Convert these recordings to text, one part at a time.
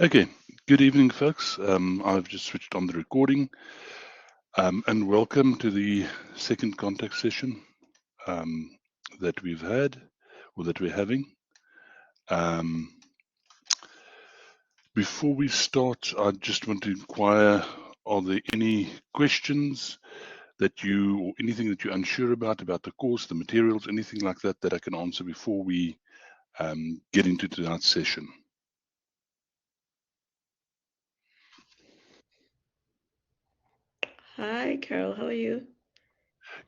Okay, good evening, folks. I've just switched on the recording, and welcome to the second contact session that we've had, or that we're having. Before we start, I just want to inquire, are there any questions that or anything that you're unsure about the course, the materials, anything like that, that I can answer before we get into tonight's session? Hi, Carol. How are you?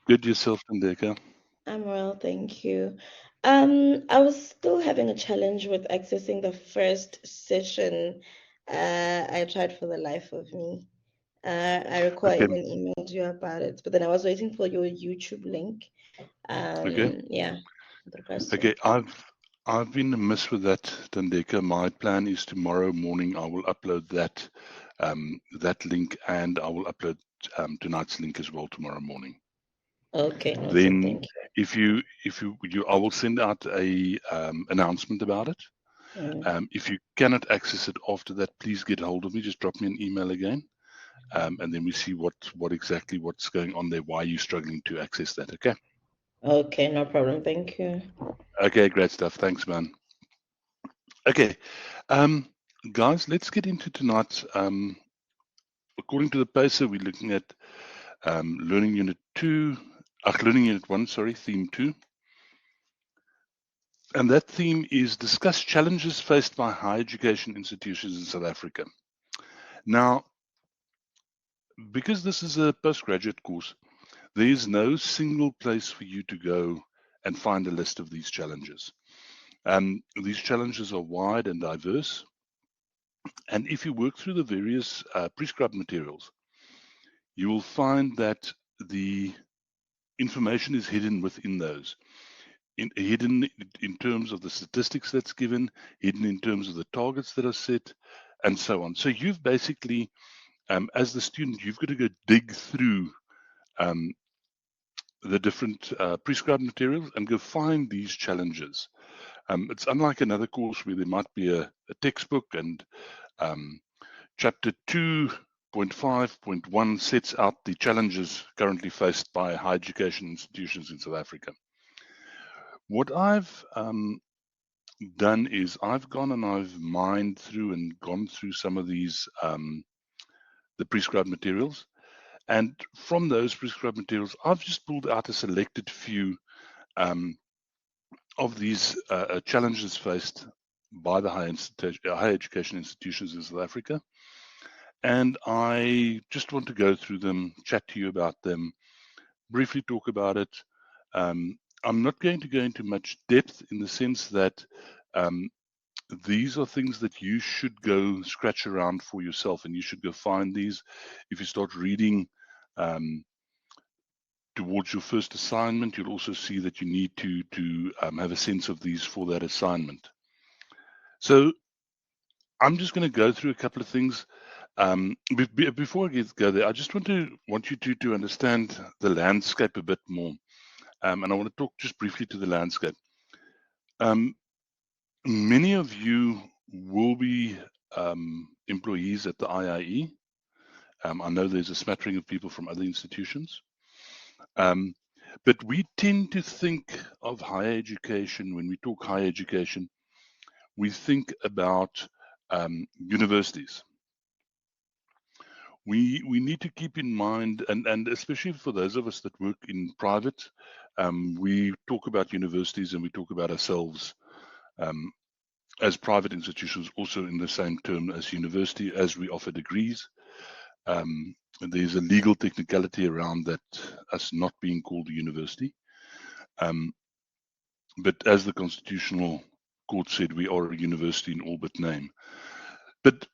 Good, yourself, Ndeka? I'm well, thank you. I was still having a challenge with accessing the first session. I tried for the life of me. I recall I Okay, even emailed you about it, but then I was waiting for your YouTube link. okay. Yeah, with regards to Okay, I've been amiss with that, Tandeka. My plan is tomorrow morning I will upload that link, and I will upload tonight's link as well tomorrow morning. Okay, noted. Then, Thank if I will send out a announcement about it. you. If you cannot access it after that, please get hold of me. Just drop me an email again, and then we see what's going on there. Why you're struggling to access that? Okay. Okay, no problem. Thank you. Okay, great stuff. Thanks, man. Okay, um, guys, let's get into tonight's. According to the PACER, we're looking at Learning Unit 2, Learning Unit 1, sorry, Theme 2. And that theme is discuss challenges faced by higher education institutions in South Africa. Now, because this is a postgraduate course, there is no single place for you to go and find a list of these challenges. These challenges are wide and diverse. And if you work through the various prescribed materials, you will find that the information is hidden within those. Hidden in terms of the statistics that's given, hidden in terms of the targets that are set, and so on. So you've basically, as the student, you've got to go dig through um, the different prescribed materials and go find these challenges. It's unlike another course where there might be a textbook and um, chapter 2.5.1 sets out the challenges currently faced by higher education institutions in South Africa. What I've done is I've gone and I've mined through and gone through some of these the prescribed materials, and from those prescribed materials, I've just pulled out a selected few um, of these challenges faced by the higher education institutions in South Africa, and I just want to go through them, chat to you about them, briefly talk about it. I'm not going to go into much depth in the sense that um, these are things that you should go scratch around for yourself, and you should go find these. If you start reading towards your first assignment, you'll also see that you need to have a sense of these for that assignment. So I'm just going to go through a couple of things. Before I go there, I just want you to understand the landscape a bit more, and I want to talk just briefly to the landscape. Um, Many of you will be employees at the IIE. I know there's a smattering of people from other institutions. Um, but we tend to think of higher education, when we talk higher education, we think about universities. We need to keep in mind, and especially for those of us that work in private, we talk about universities and we talk about ourselves um, as private institutions, also in the same term as university, as we offer degrees. There's a legal technicality around that, us not being called a university. Um, but as the Constitutional Court said, we are a university in all but name. But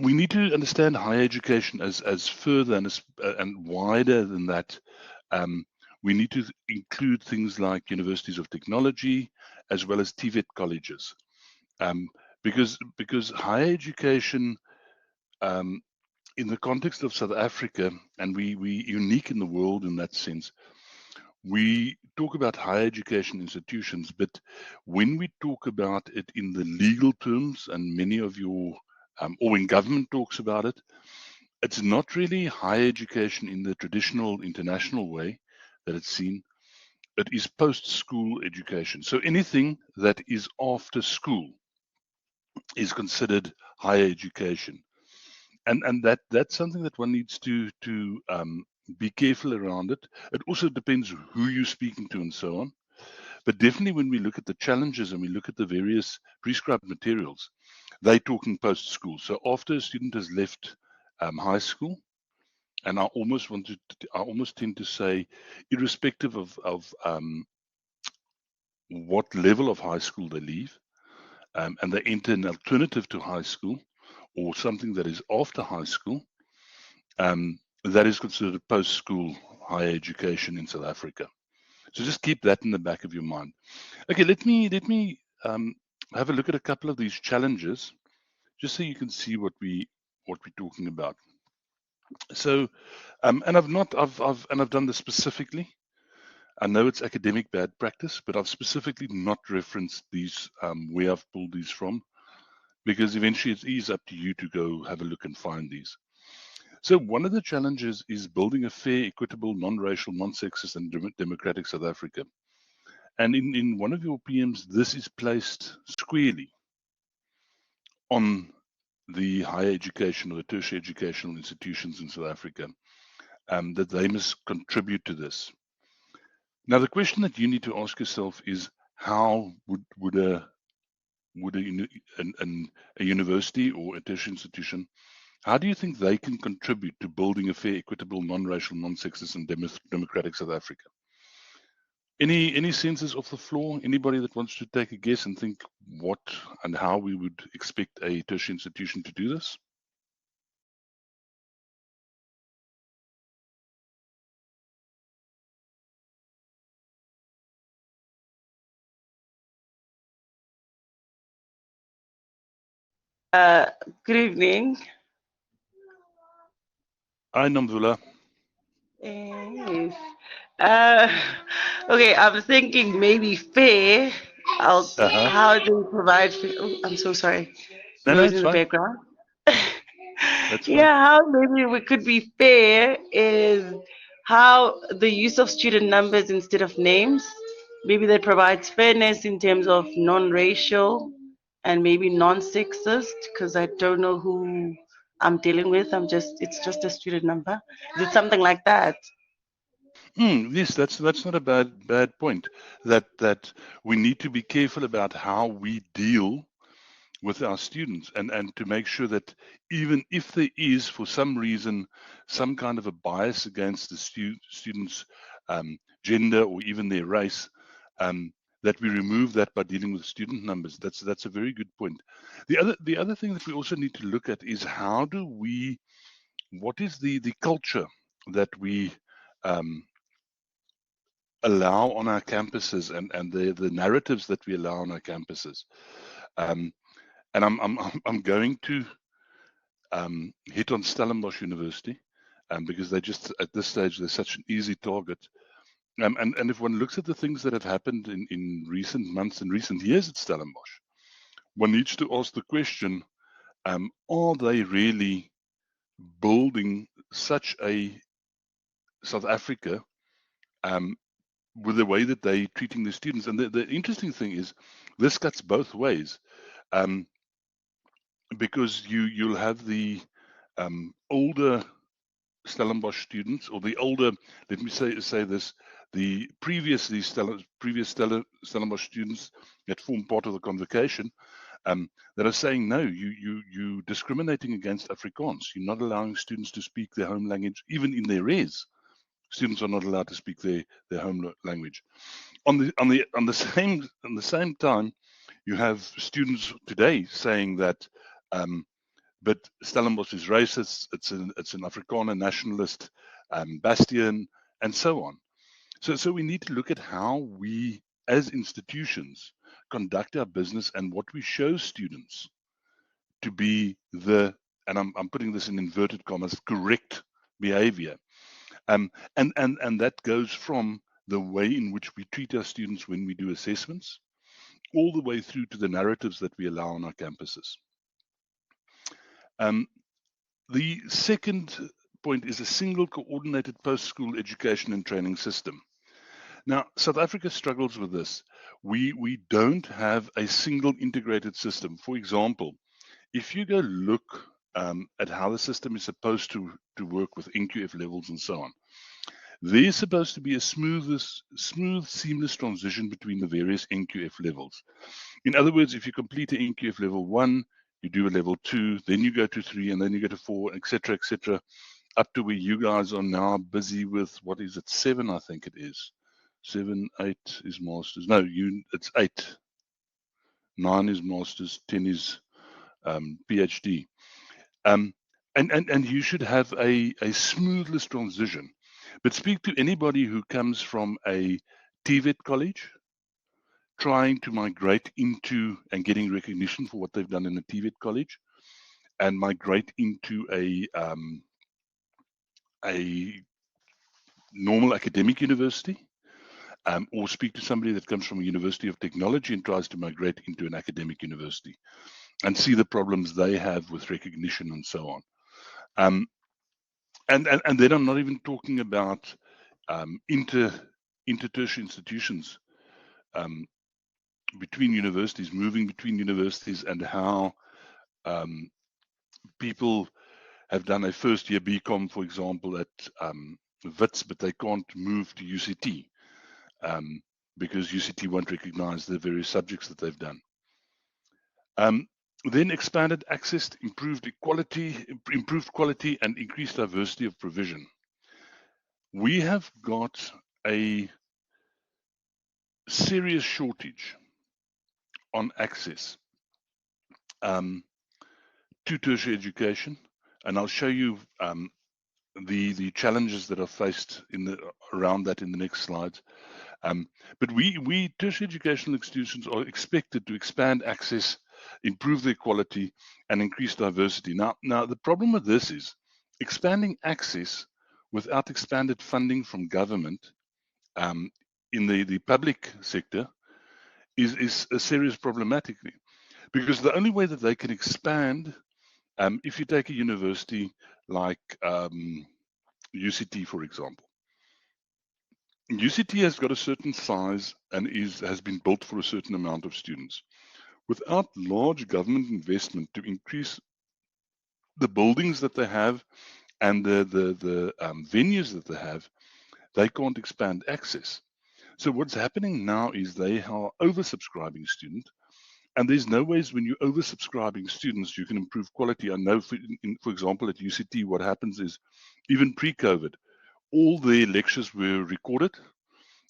we need to understand higher education as further and wider than that. Um, we need to include things like universities of technology as well as TVET colleges, um, because higher education um, in the context of South Africa, and we unique in the world in that sense. We talk about higher education institutions, but when we talk about it in the legal terms, and many of your or when government talks about it, it's not really higher education in the traditional international way that it's seen. It is post-school education. So anything that is after school is considered higher education. And that's something that one needs to be careful around it. It also depends who you're speaking to and so on. But definitely when we look at the challenges and we look at the various prescribed materials, they're talking post-school. So after a student has left high school, and I almost tend to say, irrespective of what level of high school they leave, and they enter an alternative to high school or something that is after high school, that is considered post-school higher education in South Africa. So just keep that in the back of your mind. Okay, let me have a look at a couple of these challenges, just so you can see what we're talking about. So, and I've done this specifically. I know it's academic bad practice, but I've specifically not referenced these where I've pulled these from, because eventually it is up to you to go have a look and find these. So one of the challenges is building a fair, equitable, non-racial, non-sexist, and democratic South Africa. And in one of your PMs, this is placed squarely on the higher education or the tertiary educational institutions in South Africa, that they must contribute to this. Now, the question that you need to ask yourself is, how would a university or a tertiary institution, how do you think they can contribute to building a fair, equitable, non-racial, non-sexist, and democratic South Africa? Any senses off the floor? Anybody that wants to take a guess and think what and how we would expect a tertiary institution to do this? Good evening. Hi, Namvula. Yes. Uh, okay, I'm thinking maybe fair. Uh-huh. How do we provide? Oh, I'm so sorry. No, Noise it's in the fine. background. That's fine. Yeah, how maybe we could be fair is how the use of student numbers instead of names. Maybe that provides fairness in terms of non-racial and maybe non-sexist, because I don't know who I'm dealing with. It's just a student number. Is it something like that? Yes, that's not a bad point. That we need to be careful about how we deal with our students, and to make sure that even if there is for some reason some kind of a bias against the students' gender or even their race, that we remove that by dealing with student numbers. That's a very good point. The other thing that we also need to look at is what is the culture that we um, allow on our campuses, and the narratives that we allow on our campuses. Um, and I'm going to hit on Stellenbosch University, because they just at this stage they're such an easy target. And if one looks at the things that have happened in recent months and recent years at Stellenbosch, one needs to ask the question: are they really building such a South Africa, um, with the way that they're treating the students? And the interesting thing is, this cuts both ways, um, because you'll have the older Stellenbosch students, or the older, let me say this, the previous Stellenbosch students that form part of the convocation, that are saying, no, you discriminating against Afrikaans. You're not allowing students to speak their home language, even in their res. Students are not allowed to speak their home language. On the same time, you have students today saying that, but Stellenbosch is racist. It's an Afrikaner nationalist bastion, and so on. So we need to look at how we, as institutions, conduct our business and what we show students to be and I'm putting this in inverted commas, correct behavior. And that goes from the way in which we treat our students when we do assessments, all the way through to the narratives that we allow on our campuses. The second point is a single coordinated post-school education and training system. Now, South Africa struggles with this. We don't have a single integrated system. For example, if you go look at how the system is supposed to work with NQF levels and so on, there's supposed to be a smooth, seamless transition between the various NQF levels. In other words, if you complete a NQF level 1, you do a level 2, then you go to 3, and then you go to 4, etc., up to where you guys are now busy with, what is it, 7, I think it is. 7, 8 is masters. No, it's 8. 9 is masters, 10 is PhD. And you should have a smoothless transition. But speak to anybody who comes from a TVET college, trying to migrate into and getting recognition for what they've done in a TVET college, and migrate into a normal academic university, or speak to somebody that comes from a university of technology and tries to migrate into an academic university, and see the problems they have with recognition and so on. And then I'm not even talking about inter-tertiary institutions, between universities, moving between universities, and how people have done a first year BCom, for example, at WITS, but they can't move to UCT because UCT won't recognize the various subjects that they've done. Then expanded access, improved quality, and increased diversity of provision. We have got a serious shortage on access to tertiary education, and I'll show you the challenges that are faced around that in the next slides. But we tertiary educational institutions are expected to expand access, improve their quality, and increase diversity. Now the problem with this is expanding access without expanded funding from government in the public sector is a serious problematic, because the only way that they can expand, if you take a university like UCT, for example, UCT has got a certain size and has been built for a certain amount of students. Without large government investment to increase the buildings that they have and the venues that they have, they can't expand access. So what's happening now is they are oversubscribing students, and there's no ways when you're oversubscribing students you can improve quality. I know, for example, at UCT, what happens is, even pre-COVID, all their lectures were recorded,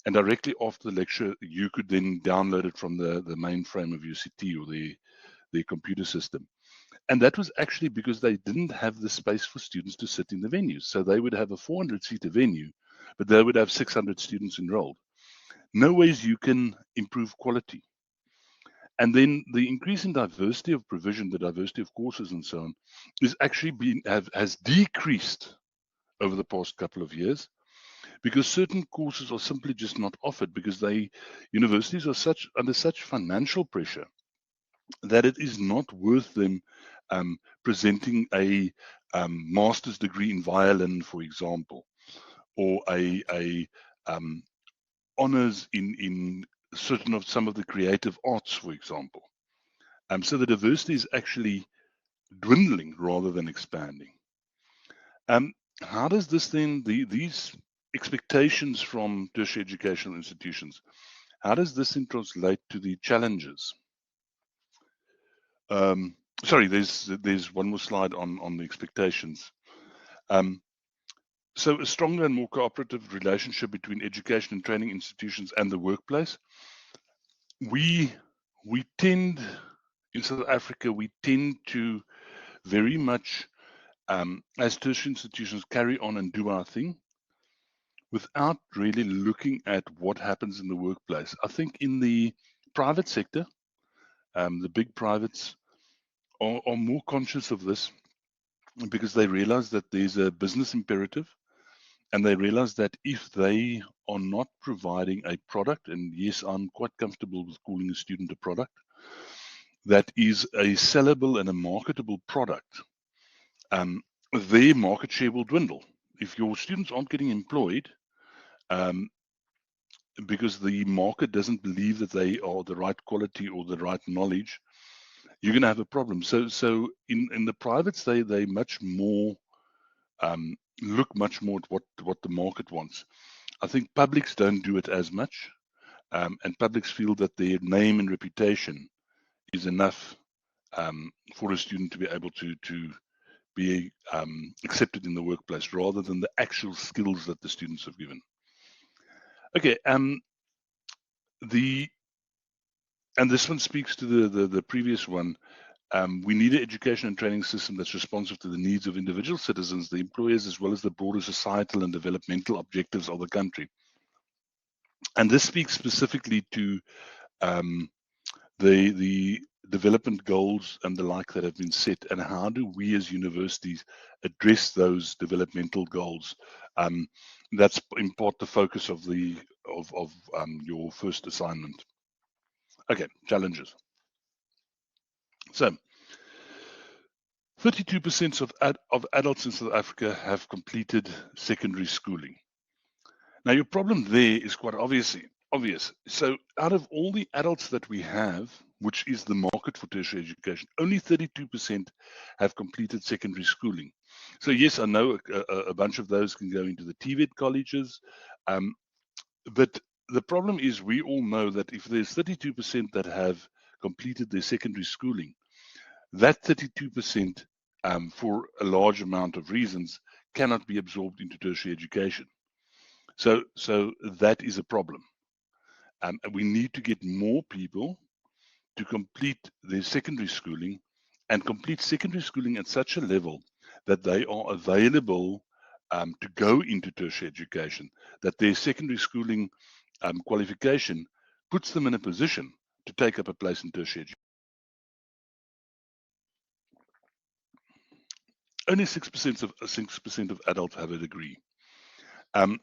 and directly after the lecture, you could then download it from the mainframe of UCT or their computer system. And that was actually because they didn't have the space for students to sit in the venues. So they would have a 400-seater venue, but they would have 600 students enrolled. No ways you can improve quality. And then the increase in diversity of provision, the diversity of courses and so on, is actually has decreased over the past couple of years, because certain courses are simply just not offered, because universities are under such financial pressure that it is not worth them presenting a master's degree in violin, for example, or a honors in some of the creative arts, for example. So the diversity is actually dwindling rather than expanding. How does this then, these expectations from tertiary educational institutions, how does this then translate to the challenges? Sorry, there's one more slide on the expectations. So a stronger and more cooperative relationship between education and training institutions and the workplace. We tend, in South Africa, we tend to very much, as tertiary institutions, carry on and do our thing without really looking at what happens in the workplace. I think in the private sector, the big privates are more conscious of this, because they realize that there's a business imperative, and they realize that if they are not providing a product, and yes, I'm quite comfortable with calling a student a product, that is a sellable and a marketable product, their market share will dwindle. If your students aren't getting employed, because the market doesn't believe that they are the right quality or the right knowledge, you're going to have a problem. So in the privates, they much more look much more at what the market wants. I think publics don't do it as much, and publics feel that their name and reputation is enough for a student to be able to be accepted in the workplace, rather than the actual skills that the students have given. Okay, and this one speaks to the previous one. We need an education and training system that's responsive to the needs of individual citizens, the employers, as well as the broader societal and developmental objectives of the country. And this speaks specifically to the development goals and the like that have been set, and how do we as universities address those developmental goals? That's in part the focus of your first assignment. Okay, challenges. So 32% of adults in South Africa have completed secondary schooling. Now, your problem there is quite obvious. So out of all the adults that we have, which is the market for tertiary education, only 32% have completed secondary schooling. So yes, I know a bunch of those can go into the TVET colleges, but the problem is, we all know that if there's 32% that have completed their secondary schooling, that 32%, for a large amount of reasons, cannot be absorbed into tertiary education. So that is a problem. We need to get more people to complete their secondary schooling, and complete secondary schooling at such a level that they are available to go into tertiary education, that their secondary schooling qualification puts them in a position to take up a place in tertiary education. Only 6% of adults have a degree. And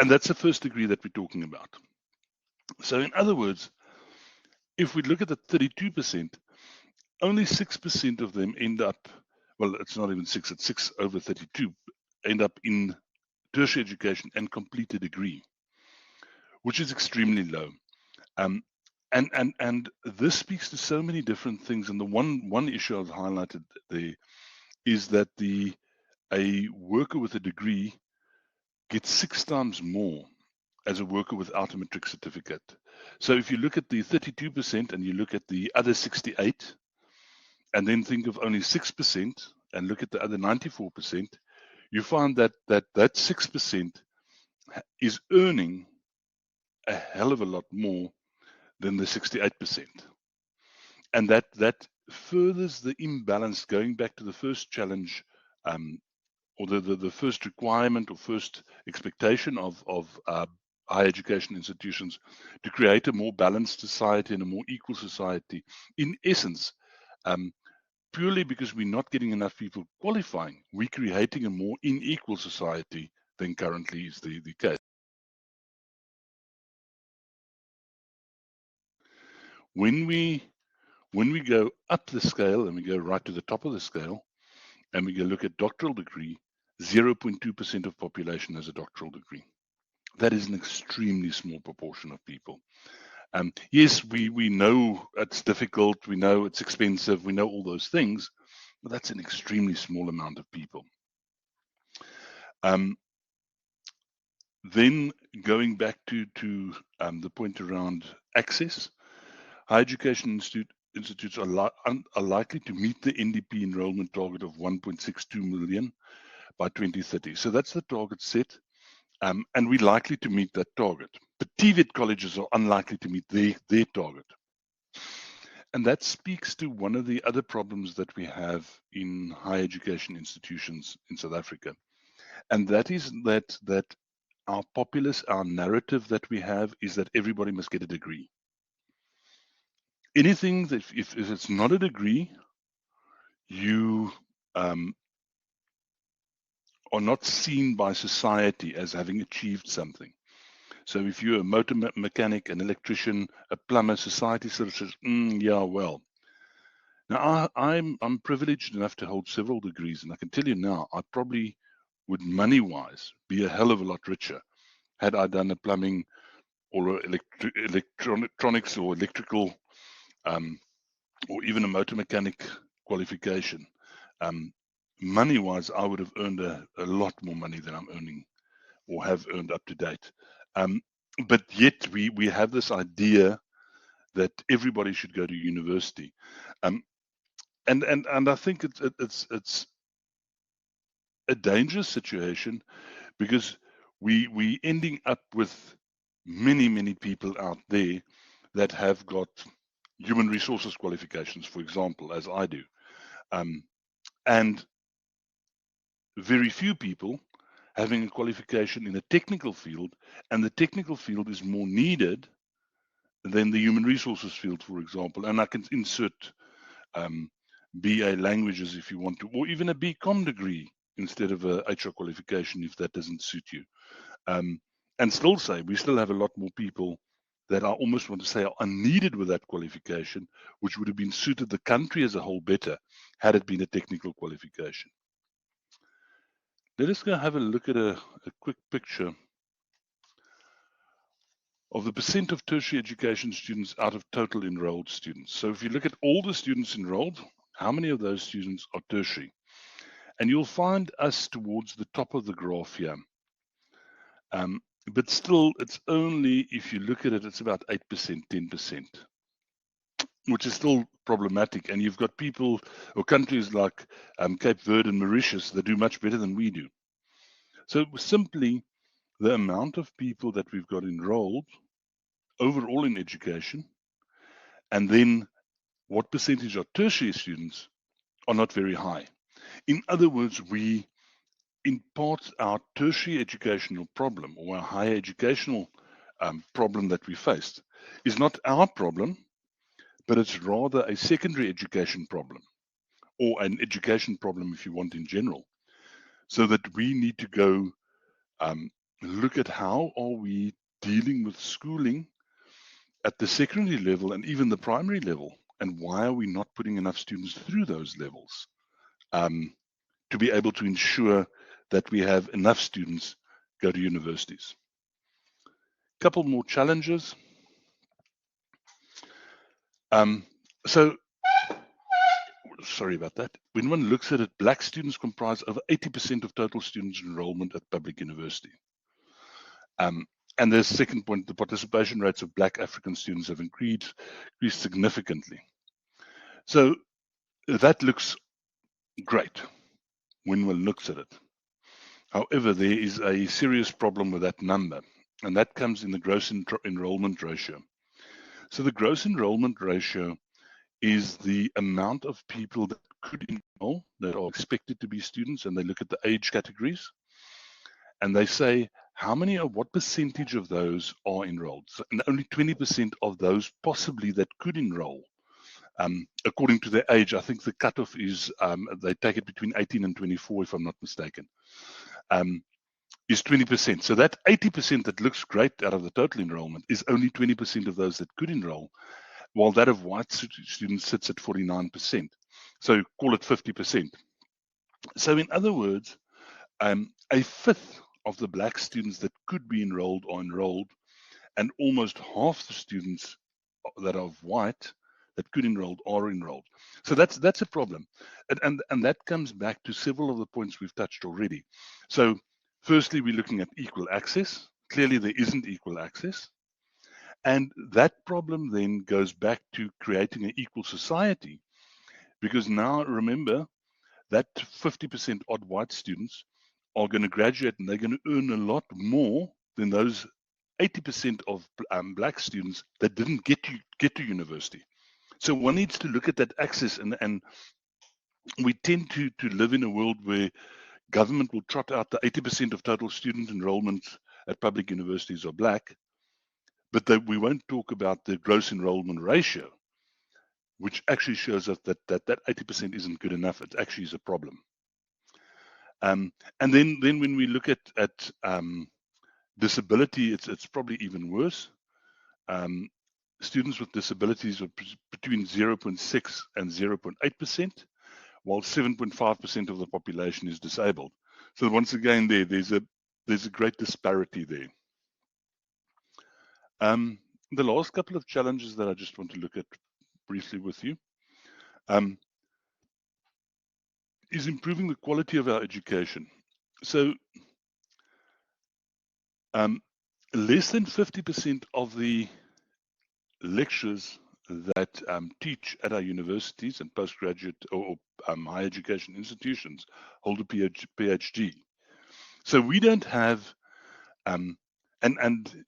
that's the first degree that we're talking about. So in other words, if we look at the 32%, only 6% of them end up, well, it's not even 6, it's 6 over 32, end up in tertiary education and complete a degree, which is extremely low. And this speaks to so many different things. And the one issue I've highlighted there is that a worker with a degree gets 6 times more as a worker without a matric certificate. So if you look at the 32% and you look at the other 68, and then think of only 6% and look at the other 94%, you find that 6% is earning a hell of a lot more than the 68%. And that furthers the imbalance, going back to the first challenge, or the first requirement or first expectation of higher education institutions, to create a more balanced society and a more equal society. In essence, purely because we're not getting enough people qualifying, we're creating a more unequal society than currently is the case. When we go up the scale and we go right to the top of the scale, and we go look at doctoral degree, 0.2% of population has a doctoral degree. That is an extremely small proportion of people. Yes, we know it's difficult, we know it's expensive, we know all those things, but that's an extremely small amount of people. Then going back to the point around access, higher education institutes are likely to meet the NDP enrollment target of 1.62 million by 2030. So that's the target set, and we're likely to meet that target. But TVET colleges are unlikely to meet their target. And that speaks to one of the other problems that we have in higher education institutions in South Africa. And that is that our populace, our narrative that we have, is that everybody must get a degree. Anything that, if it's not a degree, you are not seen by society as having achieved something. So if you're a motor mechanic, an electrician, a plumber, society sort of says, yeah, well, Now, I'm privileged enough to hold several degrees, and I can tell you now, I probably would money-wise be a hell of a lot richer had I done a plumbing or electronics or electrical, or even a motor mechanic qualification. Money-wise, I would have earned a lot more money than I'm earning or have earned up to date. But yet we have this idea that everybody should go to university. And I think it's a dangerous situation, because we ending up with many people out there that have got human resources qualifications, for example, as I do, and very few people having a qualification in a technical field, and the technical field is more needed than the human resources field, for example. And I can insert BA languages if you want to, or even a BCom degree instead of a HR qualification if that doesn't suit you. And still say we still have a lot more people that I almost want to say are unneeded with that qualification, which would have been suited the country as a whole better had it been a technical qualification. Let us go have a look at a quick picture of the percent of tertiary education students out of total enrolled students. So if you look at all the students enrolled, how many of those students are tertiary? And you'll find us towards the top of the graph here. But still, it's only, if you look at it, it's about 8%, 10%, which is still problematic. And you've got people or countries like Cape Verde and Mauritius that do much better than we do. So simply the amount of people that we've got enrolled overall in education, and then what percentage of tertiary students are not very high. In other words, we impart our tertiary educational problem, or our higher educational problem that we faced, is not our problem, but it's rather a secondary education problem, or an education problem if you want in general. So that we need to go look at how are we dealing with schooling at the secondary level and even the primary level, and why are we not putting enough students through those levels to be able to ensure that we have enough students go to universities. Couple more challenges. So, sorry about that. When one looks at it, Black students comprise over 80% of total students enrollment at public university. And the second point, the participation rates of Black African students have increased significantly. So that looks great when one looks at it. However, there is a serious problem with that number, and that comes in the gross enrollment ratio. So the gross enrollment ratio is the amount of people that could enroll, that are expected to be students, and they look at the age categories, and they say, how many or what percentage of those are enrolled? So, and only 20% of those possibly that could enroll. According to their age, I think the cutoff is, they take it between 18 and 24, if I'm not mistaken, is 20%. So that 80% that looks great out of the total enrollment is only 20% of those that could enroll, while that of white students sits at 49%. So call it 50%. So in other words, a fifth of the Black students that could be enrolled are enrolled, and almost half the students that are white that could enroll are enrolled. So that's a problem, and that comes back to several of the points we've touched already. So firstly, we're looking at equal access. Clearly, there isn't equal access, and that problem then goes back to creating an equal society, because now remember that 50% odd white students are going to graduate and they're going to earn a lot more than those 80% of Black students that didn't get to university. So one needs to look at that access, and we tend to live in a world where government will trot out the 80% of total student enrollment at public universities are Black, but we won't talk about the gross enrollment ratio, which actually shows us that 80% isn't good enough. It actually is a problem. And then when we look at disability, it's probably even worse. students with disabilities were between 0.6 and 0.8%, while 7.5% of the population is disabled. So once again, there's a great disparity there. The last couple of challenges that I just want to look at briefly with you is improving the quality of our education. So less than 50% of the lecturers that teach at our universities and postgraduate or higher education institutions hold a PhD. So we don't have, and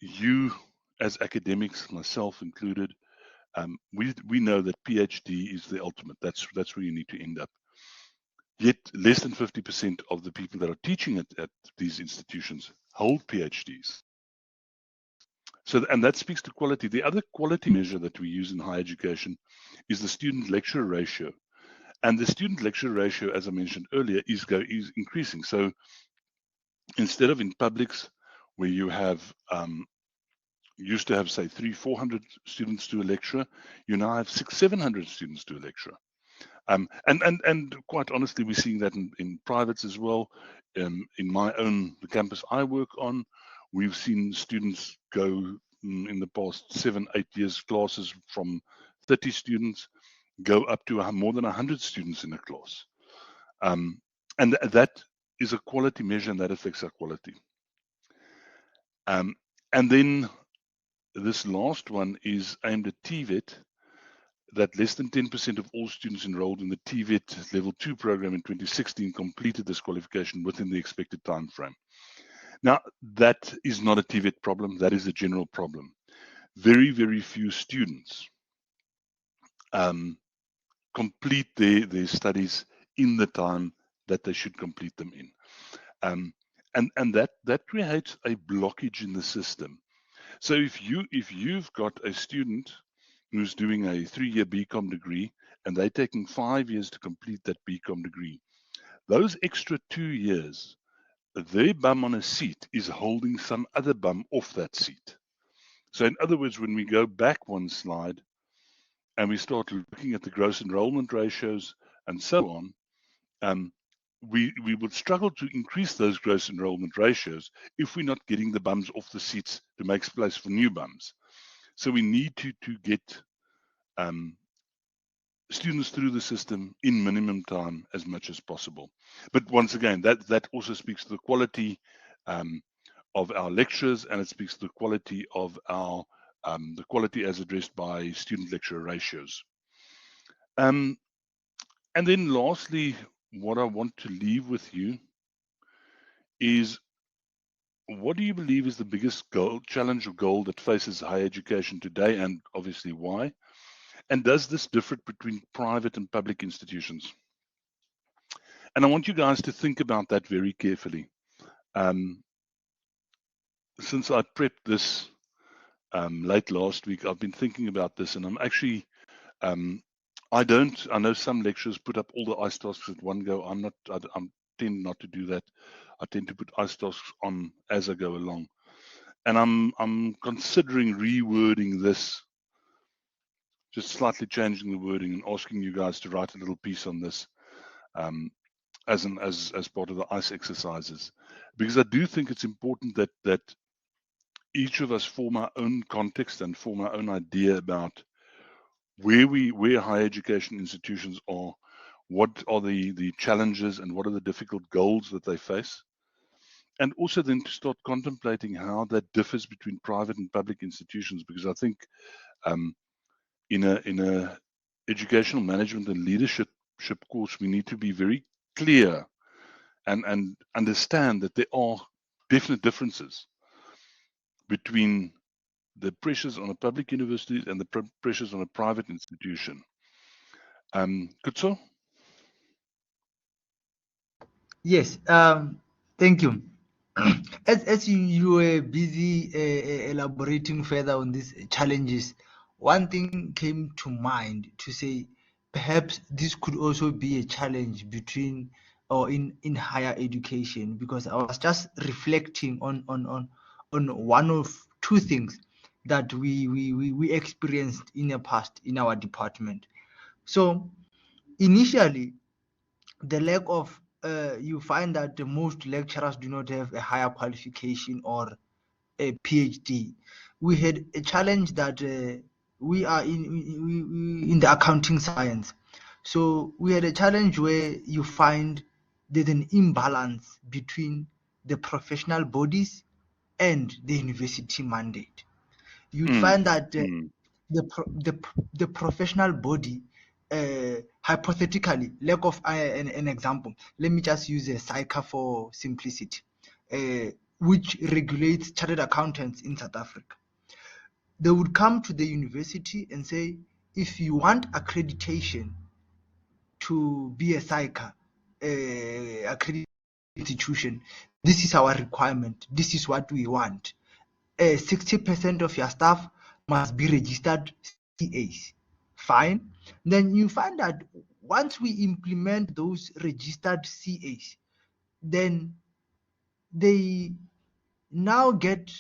you as academics, myself included, we know that PhD is the ultimate. That's where you need to end up. Yet less than 50% of the people that are teaching at these institutions hold PhDs. So, and that speaks to quality. The other quality measure that we use in higher education is the student-lecturer ratio. And the student-lecturer ratio, as I mentioned earlier, is increasing. So instead of in publics where you have used to have, say, 300-400 students to a lecturer, you now have 600-700 students to a lecturer. And quite honestly, we're seeing that in privates as well. In the campus I work on, we've seen students go in the past 7-8 years, classes from 30 students go up to more than 100 students in a class. And that is a quality measure, and that affects our quality. And then this last one is aimed at TVET, that less than 10% of all students enrolled in the TVET Level 2 program in 2016 completed this qualification within the expected time frame. Now, that is not a TVET problem, that is a general problem. Very, very few students complete their studies in the time that they should complete them in. And that creates a blockage in the system. So if you've got a student who's doing a 3-year BCom degree and they're taking 5 years to complete that BCom degree, those extra 2 years, their bum on a seat is holding some other bum off that seat. So in other words, when we go back one slide and we start looking at the gross enrollment ratios and so on, we would struggle to increase those gross enrollment ratios if we're not getting the bums off the seats to make space for new bums. So we need to get students through the system in minimum time as much as possible. But once again, that also speaks to the quality of our lectures, and it speaks to the quality of our the quality as addressed by student-lecturer ratios. And then lastly, what I want to leave with you is, what do you believe is the biggest challenge or goal that faces higher education today, and obviously why? And does this differ between private and public institutions? And I want you guys to think about that very carefully. Since I prepped this late last week, I've been thinking about this, and I'm actually, I know some lecturers put up all the ICE tasks at one go. I tend not to do that. I tend to put ICE tasks on as I go along. And I'm considering rewording this, just slightly changing the wording and asking you guys to write a little piece on this as part of the ICE exercises, because I do think it's important that each of us form our own context and form our own idea about where higher education institutions are, what are the challenges and what are the difficult goals that they face, and also then to start contemplating how that differs between private and public institutions, because I think in a educational management and leadership course, we need to be very clear and understand that there are definite differences between the pressures on a public university and the pressures on a private institution. Kutso? Yes, thank you. As you were busy elaborating further on these challenges, one thing came to mind to say perhaps this could also be a challenge between or in higher education, because I was just reflecting on one of two things that we experienced in the past in our department. So initially, the lack of you find that the most lecturers do not have a higher qualification or a PhD. We had a challenge that we are in the accounting science. So we had a challenge where you find there's an imbalance between the professional bodies and the university mandate. You'd find that the professional body, hypothetically, lack of an example. Let me just use a SICA for simplicity, which regulates chartered accountants in South Africa. They would come to the university and say, if you want accreditation to be a SICA accredited institution, this is our requirement. This is what we want. 60% of your staff must be registered CAs. Fine. Then you find that once we implement those registered CAs, then they now get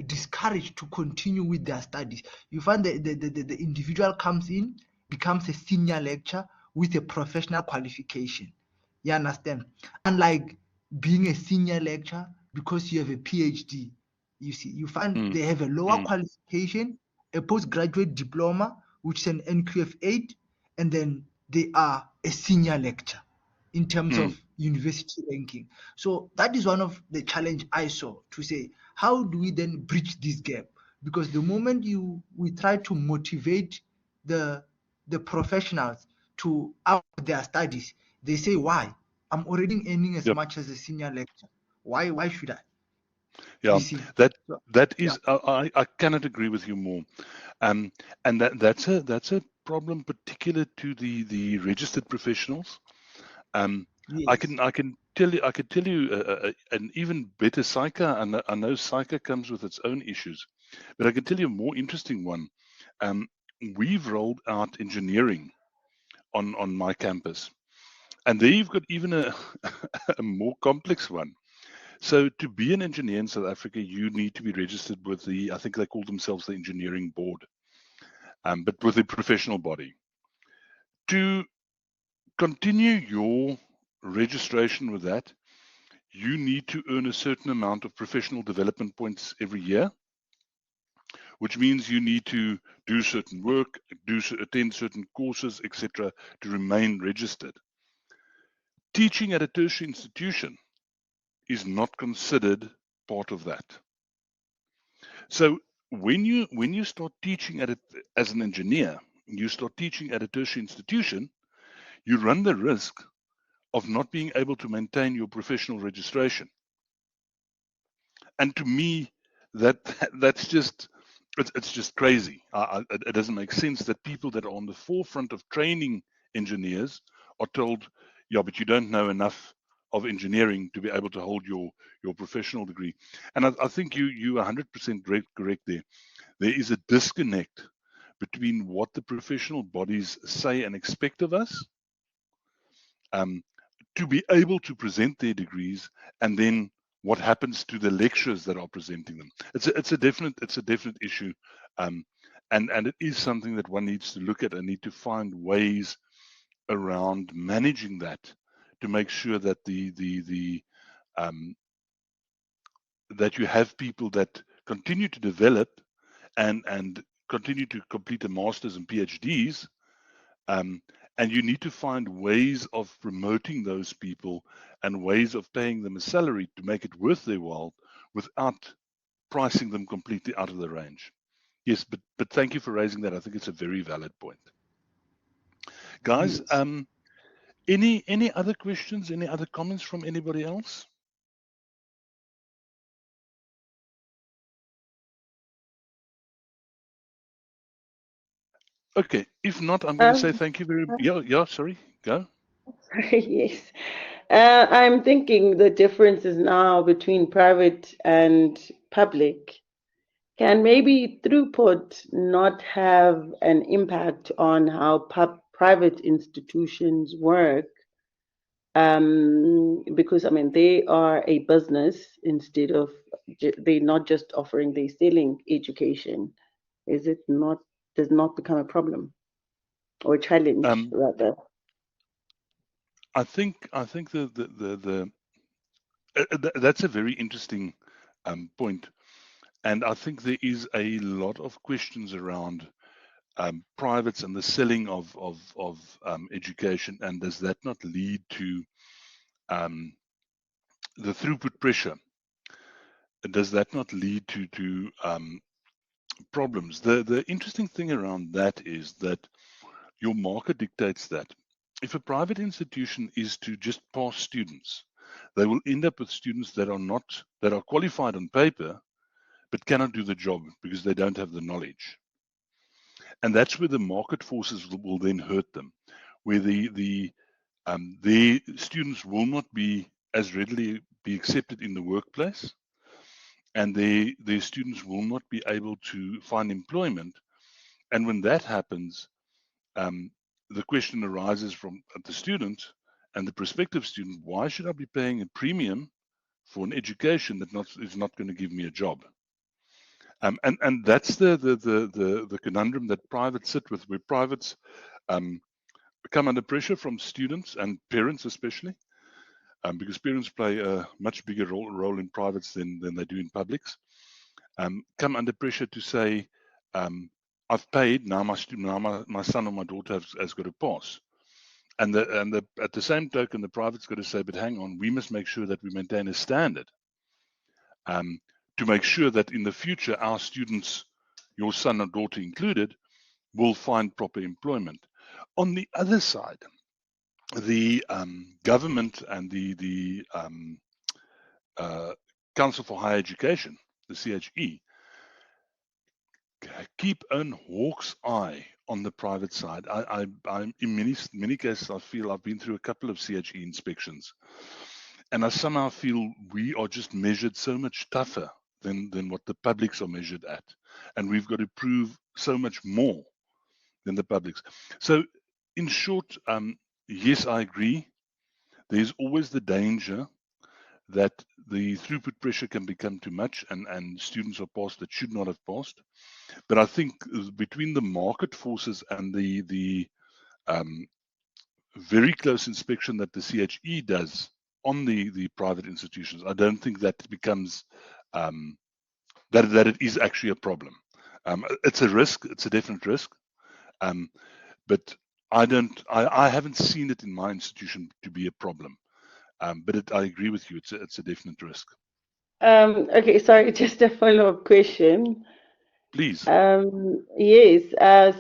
discouraged to continue with their studies. You find that the individual comes in, becomes a senior lecturer with a professional qualification. You understand? Unlike being a senior lecturer because you have a PhD, you see, you find they have a lower qualification, a postgraduate diploma, which is an NQF8, and then they are a senior lecturer in terms of university ranking. So that is one of the challenge I saw, to say, how do we then bridge this gap? Because the moment we try to motivate the professionals to up their studies, they say, why? I'm already earning as much as a senior lecturer. Why should I? Yeah, You see? that is, I cannot agree with you more. And that's a problem particular to the registered professionals. Yes. I can tell you an even better SICA, and I know SICA comes with its own issues, but I can tell you a more interesting one. We've rolled out engineering on my campus, and there you've got even a more complex one. So to be an engineer in South Africa, you need to be registered with I think they call themselves the engineering board, but with a professional body. To continue your registration with that, you need to earn a certain amount of professional development points every year, which means you need to do certain work, attend certain courses, etc., to remain registered. Teaching at a tertiary institution is not considered part of that. So when you start teaching at it as an engineer, you start teaching at a tertiary institution, you run the risk of not being able to maintain your professional registration. And to me, that's just it's just crazy. It doesn't make sense that people that are on the forefront of training engineers are told, yeah, but you don't know enough of engineering to be able to hold your professional degree. And I think you 100% correct there. There is a disconnect between what the professional bodies say and expect of us, to be able to present their degrees, and then what happens to the lecturers that are presenting them. It's a definite issue, and it is something that one needs to look at and need to find ways around managing that to make sure that that you have people that continue to develop and continue to complete the masters and PhDs, and you need to find ways of promoting those people and ways of paying them a salary to make it worth their while without pricing them completely out of the range. Yes, but thank you for raising that. I think it's a very valid point. Guys, Yes. any other questions, any other comments from anybody else? Okay, if not, I'm going to say thank you very much. Yeah, sorry, go. Yes. I'm thinking the difference is now between private and public. Can maybe throughput not have an impact on how private institutions work? because I mean they are a business instead of they're not just offering, they're selling education. Is it not, does not become a problem or a challenge rather? I think that's a very interesting point, and I think there is a lot of questions around privates and the selling of education, and does that not lead to the throughput pressure? Does that not lead to problems? The interesting thing around that is that your market dictates that. If a private institution is to just pass students, they will end up with students that are qualified on paper, but cannot do the job because they don't have the knowledge. And that's where the market forces will then hurt them, where the students will not be as readily be accepted in the workplace, and their students will not be able to find employment. And when that happens, the question arises from the student and the prospective student: why should I be paying a premium for an education that is not going to give me a job? And that's the conundrum that privates sit with, where privates come under pressure from students and parents especially, because parents play a much bigger role in privates than they do in publics. Come under pressure to say, I've paid, now my son or my daughter has got to pass. And at the same token, the private's got to say, but hang on, we must make sure that we maintain a standard to make sure that in the future our students, your son or daughter included, will find proper employment. On the other side, the government and the Council for Higher Education, the CHE, keep an hawk's eye on the private side. I'm in many cases, I feel I've been through a couple of CHE inspections, and I somehow feel we are just measured so much tougher than what the publics are measured at, and we've got to prove so much more than the publics. So, in short, yes, I agree. There's always the danger that the throughput pressure can become too much, and students are passed that should not have passed. But I think between the market forces and the very close inspection that the CHE does on the private institutions, I don't think that becomes that it is actually a problem. It's a risk. It's a definite risk. But I haven't seen it in my institution to be a problem. But I agree with you. It's a definite risk. Okay, sorry, just a follow-up question. Please. Yes,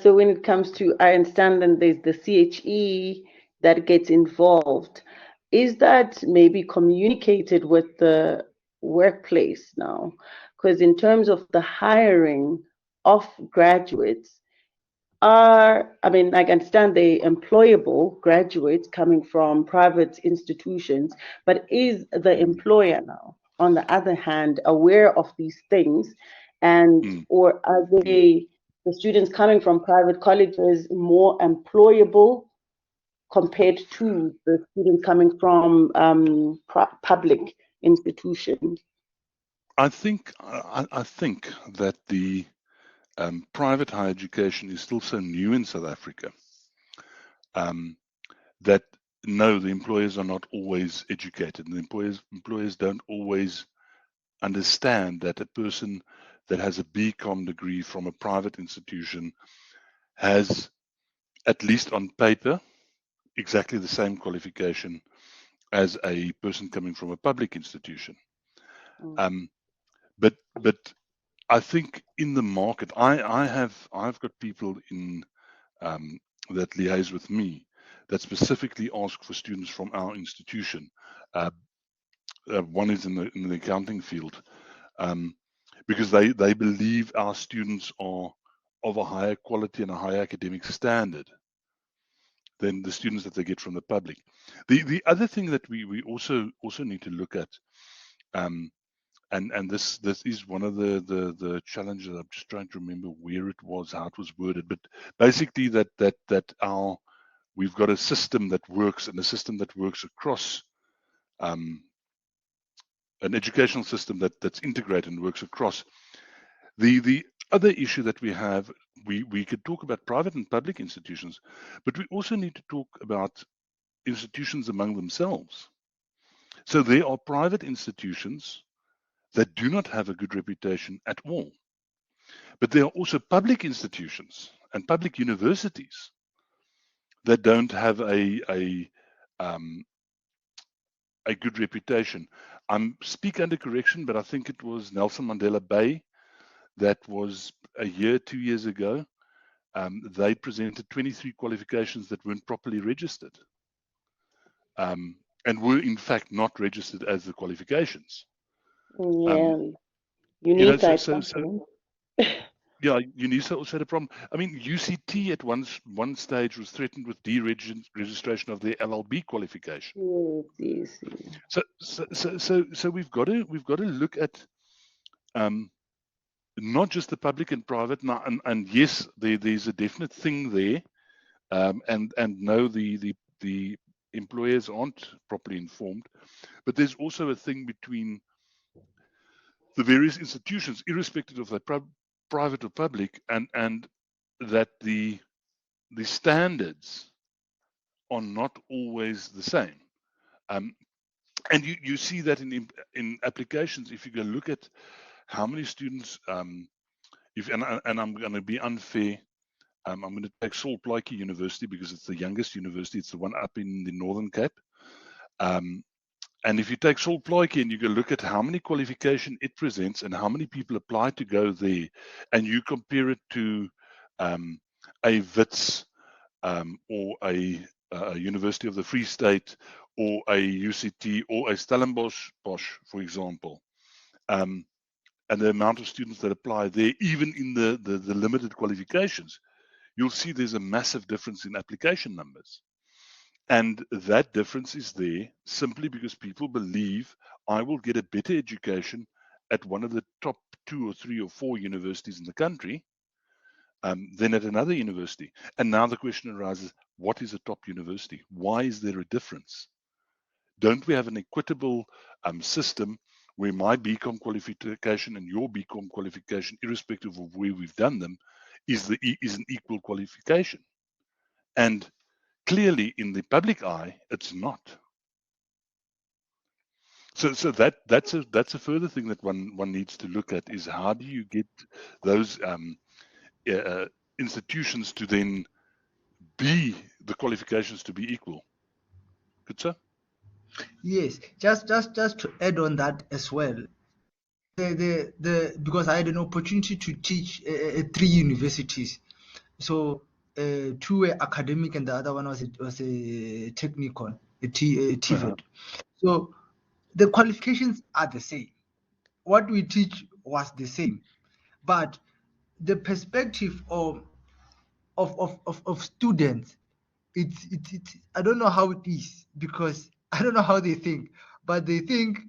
so when it comes to, I understand that there's the CHE that gets involved. Is that maybe communicated with the workplace now? Because in terms of the hiring of graduates, I mean, I understand they employable graduates coming from private institutions, but is the employer now, on the other hand, aware of these things? And or are they, the students coming from private colleges, more employable compared to the students coming from public institutions? I think that the private higher education is still so new in South Africa that no, the employers are not always educated, and the employers don't always understand that a person that has a BCom degree from a private institution has, at least on paper, exactly the same qualification as a person coming from a public institution. But I think in the market, I've got people in that liaise with me that specifically ask for students from our institution. One is in the accounting field, because they believe our students are of a higher quality and a higher academic standard than the students that they get from the public. The other thing that we also need to look at, and this is one of the challenges. I'm just trying to remember where it was, how it was worded, but basically that our we've got a system that works, and a system that works across an educational system that's integrated and works across. The other issue that we have, we could talk about private and public institutions, but we also need to talk about institutions among themselves. So there are private institutions that do not have a good reputation at all. But there are also public institutions and public universities that don't have a good reputation. Speak under correction, but I think it was Nelson Mandela Bay that was a year, 2 years ago. They presented 23 qualifications that weren't properly registered, and were in fact not registered as the qualifications. Yeah, So, UNISA so, is so something. yeah, UNISA also had a problem. I mean, UCT at one stage was threatened with deregistration of their LLB qualification. Yes. So we've got to look at not just the public and private now, and yes, there's a definite thing there, and no, the employers aren't properly informed, but there's also a thing between the various institutions, irrespective of their private or public, and that the standards are not always the same. And you see that in applications. If you go look at how many students, and I'm going to be unfair, I'm going to take Saul Plaatje University because it's the youngest university. It's the one up in the Northern Cape. And if you take Saul Plaatje and you go look at how many qualification it presents and how many people apply to go there, and you compare it to a WITS or a University of the Free State or a UCT or a Stellenbosch, for example, and the amount of students that apply there, even in the limited qualifications, you'll see there's a massive difference in application numbers. And that difference is there simply because people believe I will get a better education at one of the top 2 or 3 or 4 universities in the country than at another university. And now the question arises, what is a top university? Why is there a difference? Don't we have an equitable system where my BCom qualification and your BCom qualification, irrespective of where we've done them, is an equal qualification? And clearly, in the public eye, it's not. So that's a further thing that one needs to look at, is how do you get those institutions to then be the qualifications to be equal? Good, sir? Yes, just to add on that as well. Because I had an opportunity to teach 3 universities. So 2 were academic and the other one was a technical, a TVET. So the qualifications are the same. What we teach was the same, but the perspective of students, it's I don't know how it is, because I don't know how they think, but they think,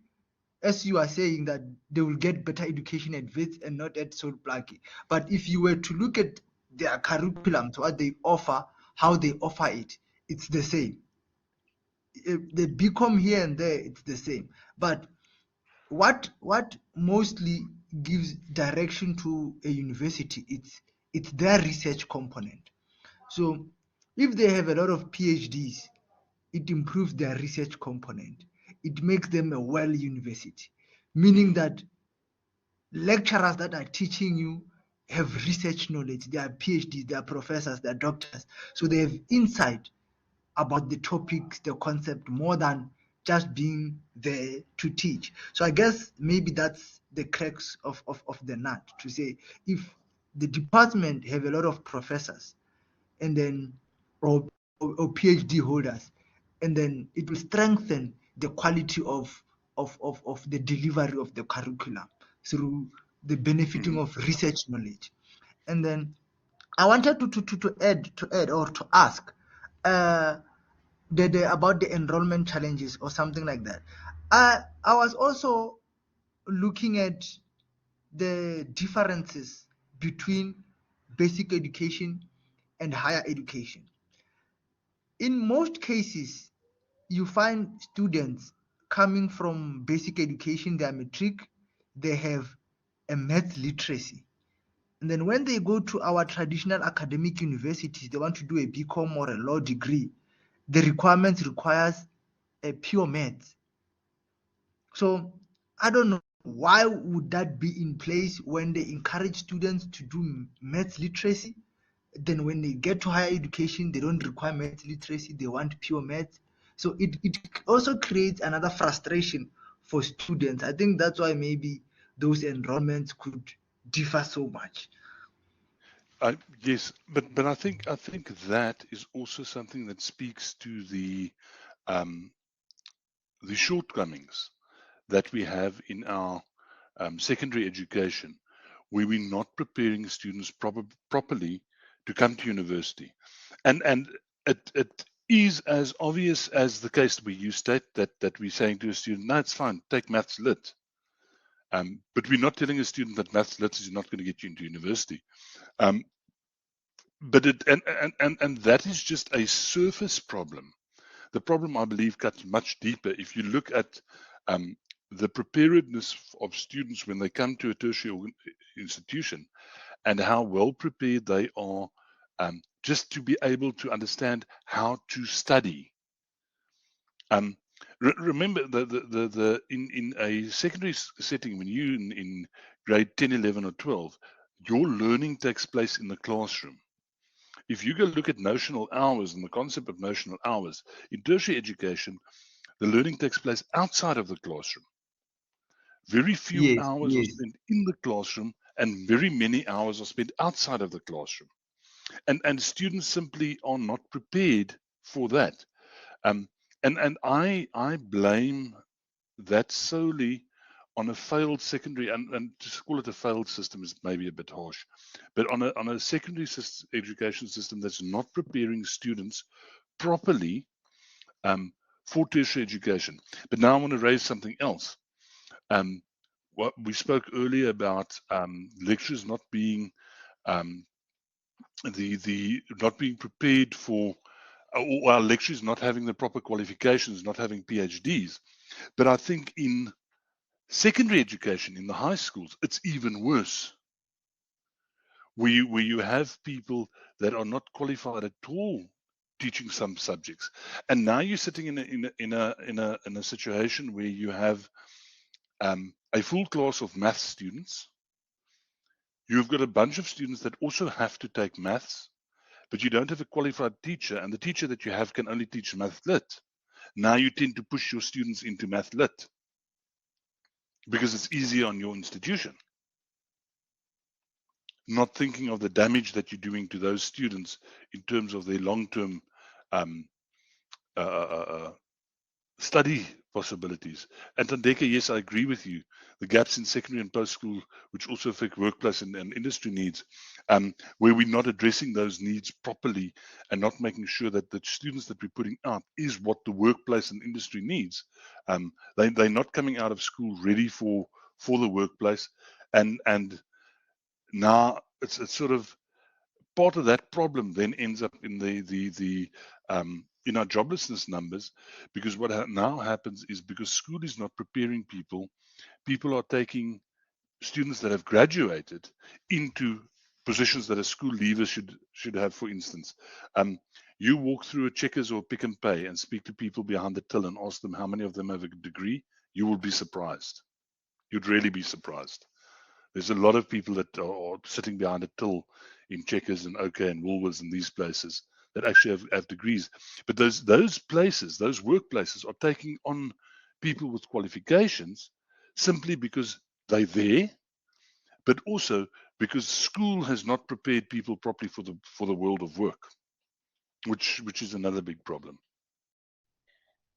as you are saying, that they will get better education at WITS and not at Saul Plaatje. But if you were to look at their curriculum, to what they offer, how they offer it, it's the same. The BCom here and there, it's the same. But what mostly gives direction to a university, it's their research component. So if they have a lot of PhDs, it improves their research component. It makes them a well university, meaning that lecturers that are teaching you have research knowledge. They are PhDs, they are professors, they are doctors. So they have insight about the topics, the concept, more than just being there to teach. So I guess maybe that's the crux of the nut, to say if the department have a lot of professors and then or PhD holders, and then it will strengthen the quality of the delivery of the curriculum through the benefiting of research knowledge. And then I wanted to add or to ask about the enrollment challenges or something like that. I was also looking at the differences between basic education and higher education. in most cases, you find students coming from basic education, they are matric, they have a math literacy. And then when they go to our traditional academic universities, they want to do a BCom or a law degree, the requirements requires a pure math. So I don't know why would that be in place when they encourage students to do math literacy. Then when they get to higher education, they don't require math literacy, they want pure math. So it also creates another frustration for students. I think that's why maybe those enrollments could differ so much. Yes, but I think that is also something that speaks to the shortcomings that we have in our secondary education, where we're not preparing students properly to come to university, and it is as obvious as the case where you state that we're saying to a student, no, it's fine, take maths lit. But we're not telling a student that maths lit is not going to get you into university. But and that is just a surface problem. The problem, I believe, cuts much deeper. If you look at the preparedness of students when they come to a tertiary institution and how well prepared they are just to be able to understand how to study. Remember, in a secondary setting, when you in grade 10, 11, or 12, your learning takes place in the classroom. If you go look at notional hours and the concept of notional hours, in tertiary education, the learning takes place outside of the classroom. Very few Yes, hours are yes. spent in the classroom and very many hours are spent outside of the classroom. And students simply are not prepared for that. And I blame that solely on a failed secondary, and to call it a failed system is maybe a bit harsh, but on a secondary education system that's not preparing students properly for tertiary education. But now I want to raise something else. What we spoke earlier about lecturers not being the not being prepared for, or our lecturers not having the proper qualifications, not having PhDs. But I think in secondary education, in the high schools, it's even worse. Where you have people that are not qualified at all teaching some subjects, and now you're sitting in a situation where you have a full class of maths students. You've got a bunch of students that also have to take maths, but you don't have a qualified teacher, and the teacher that you have can only teach math lit. Now you tend to push your students into math lit because it's easier on your institution, not thinking of the damage that you're doing to those students in terms of their long-term um, uh, study possibilities. And Tandeka, yes, I agree with you. The gaps in secondary and post-school, which also affect workplace and industry needs, where we're not addressing those needs properly and not making sure that the students that we're putting out is what the workplace and industry needs. They're not coming out of school ready for the workplace, and now it's sort of part of that problem then ends up in the in our joblessness numbers, because what now happens is, because school is not preparing people, people are taking students that have graduated into positions that a school leaver should have. For instance, you walk through a Checkers or Pick and Pay and speak to people behind the till and ask them how many of them have a degree. You will be surprised. You'd really be surprised. There's a lot of people that are sitting behind a till in Checkers and OK and Woolworths and these places that actually have degrees. But those places, those workplaces, are taking on people with qualifications simply because they're there, but also because school has not prepared people properly for the world of work, which is another big problem.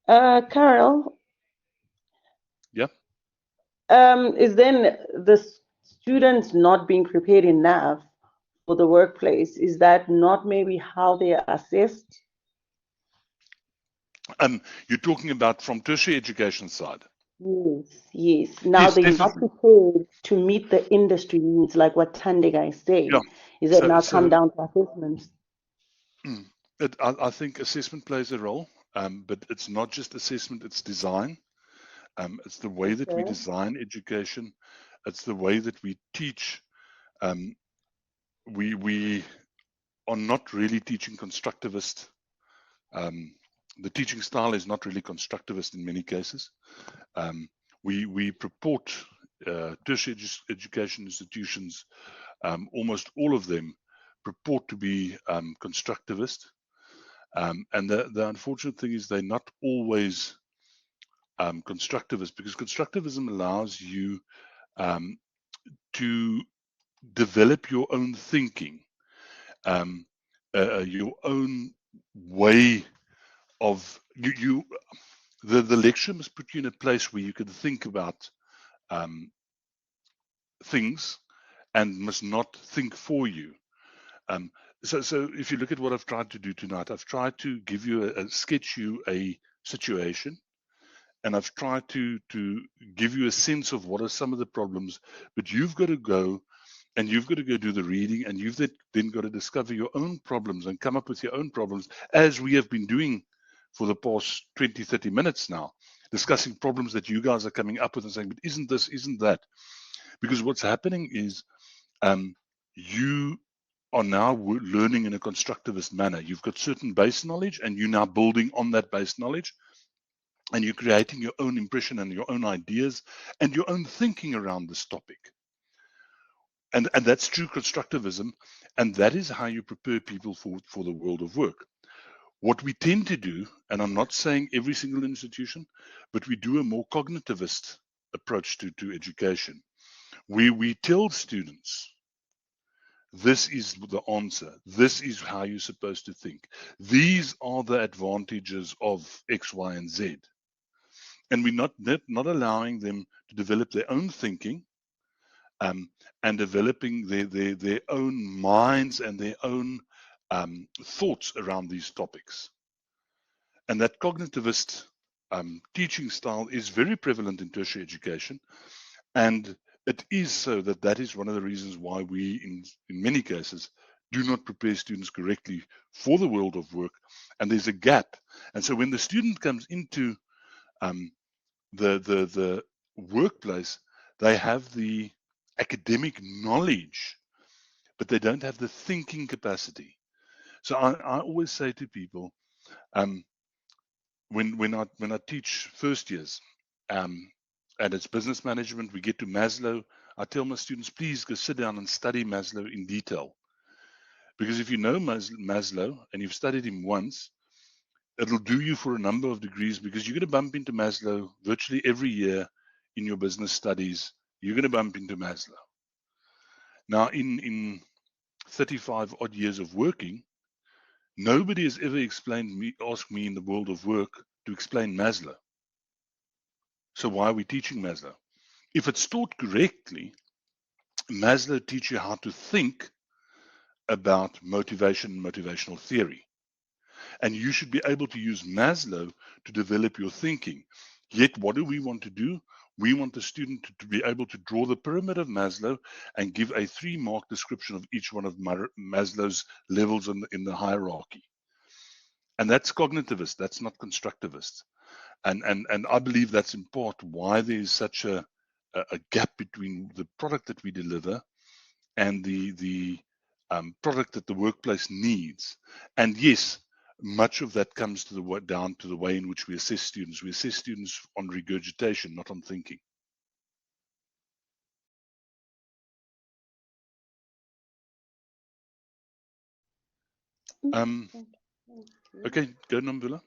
Carol, Yeah. is then the students not being prepared enough for the workplace? Is that not maybe how they are assessed? You're talking about from tertiary education side. Yes, yes. Now Yes, they're not definitely. prepared to meet the industry needs, like what Tandega is Yeah. saying. Is that So now come down to assessments? I think assessment plays a role, but it's not just assessment, it's design. It's the way that we Okay. design education. It's the way that we teach. We are not really teaching constructivist. The teaching style is not really constructivist in many cases. We purport tertiary education institutions, almost all of them purport to be constructivist. And the unfortunate thing is they're not always constructivist, because constructivism allows you to develop your own thinking, your own way of the lecture must put you in a place where you can think about things and must not think for you. So if you look at what I've tried to do tonight, I've tried to give you sketch you a situation, and I've tried to give you a sense of what are some of the problems, but you've got to go and you've got to go do the reading, and you've then got to discover your own problems and come up with your own problems, as we have been doing for the past 20, 30 minutes now, discussing problems that you guys are coming up with and saying, but isn't this, isn't that? Because what's happening is you are now learning in a constructivist manner. You've got certain base knowledge, and you're now building on that base knowledge, and you're creating your own impression and your own ideas and your own thinking around this topic. And that's true constructivism, and that is how you prepare people for the world of work. What we tend to do, and I'm not saying every single institution, but we do a more cognitivist approach to education. We tell students, this is the answer. This is how you're supposed to think. These are the advantages of X, Y, and Z. And we're not allowing them to develop their own thinking, and developing their own minds and their own thoughts around these topics. And that cognitivist teaching style is very prevalent in tertiary education. And it is so that is one of the reasons why we, in many cases, do not prepare students correctly for the world of work. And there's a gap. And so when the student comes into the workplace, they have the academic knowledge, but they don't have the thinking capacity. So I always say to people, when I teach first years, and it's business management, we get to Maslow, I tell my students, please go sit down and study Maslow in detail. Because if you know Maslow and you've studied him once, it'll do you for a number of degrees, because you're going to bump into Maslow virtually every year in your business studies. You're going to bump into Maslow. Now, in 35 odd years of working, nobody has ever asked me in the world of work to explain Maslow. So why are we teaching Maslow? If it's taught correctly, Maslow teaches you how to think about motivation and motivational theory. And you should be able to use Maslow to develop your thinking. Yet, what do we want to do? We want the student to be able to draw the pyramid of Maslow and give a 3-mark description of each one of Maslow's levels in the hierarchy. And that's cognitivist, that's not constructivist. And I believe that's in part why there is such a gap between the product that we deliver and the product that the workplace needs. And yes, much of that comes down to the way in which we assess students. We assess students on regurgitation, not on thinking. Okay, go Nomvula.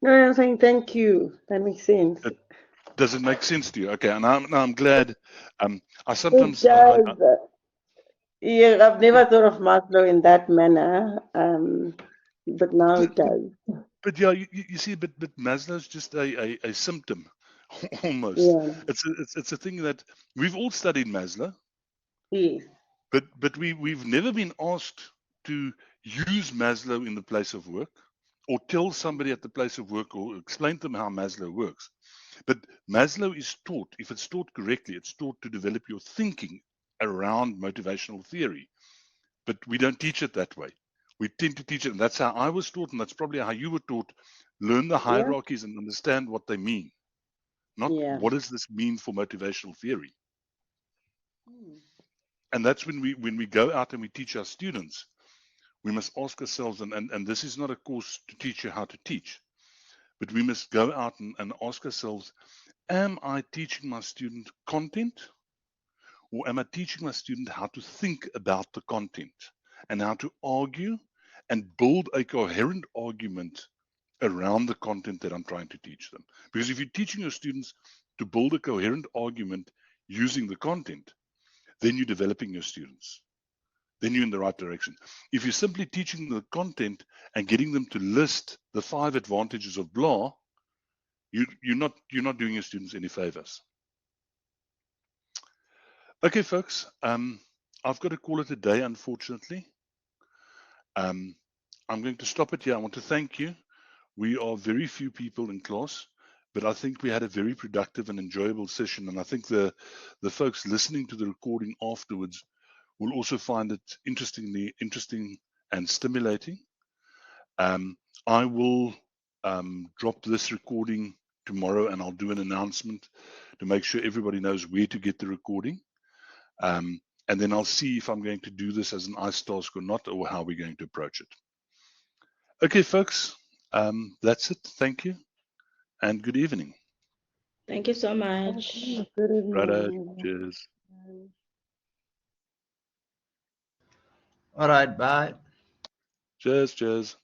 No, I'm saying thank you. That makes sense. Does it make sense to you? Okay, and I'm glad. I sometimes It does. Yeah, I've never thought of Maslow in that manner, but now it does. But yeah, you see, but Maslow's just a symptom, almost. Yeah. It's a thing that we've all studied Maslow. Yes. But we've never been asked to use Maslow in the place of work, or tell somebody at the place of work, or explain to them how Maslow works. But Maslow is taught, if it's taught correctly, it's taught to develop your thinking around motivational theory. But we don't teach it that way. We tend to teach it, and that's how I was taught, and that's probably how you were taught. Learn the hierarchies and understand what they mean. Not what does this mean for motivational theory. And that's when we go out and we teach our students, we must ask ourselves, and this is not a course to teach you how to teach, but we must go out and ask ourselves, am I teaching my student content, or am I teaching my student how to think about the content and how to argue and build a coherent argument around the content that I'm trying to teach them? Because if you're teaching your students to build a coherent argument using the content, then you're developing your students. Then you're in the right direction. If you're simply teaching the content and getting them to list the 5 advantages of blah, you're not doing your students any favors. Okay, folks, I've got to call it a day, unfortunately. I'm going to stop it here. I want to thank you. We are very few people in class, but I think we had a very productive and enjoyable session. And I think the folks listening to the recording afterwards will also find it interesting and stimulating. I will drop this recording tomorrow, and I'll do an announcement to make sure everybody knows where to get the recording. And then I'll see if I'm going to do this as an ICE task or not, or how we're going to approach it. Okay, folks, that's it. Thank you, and good evening. Thank you so much. Good evening. Right, cheers. All right, bye. Cheers.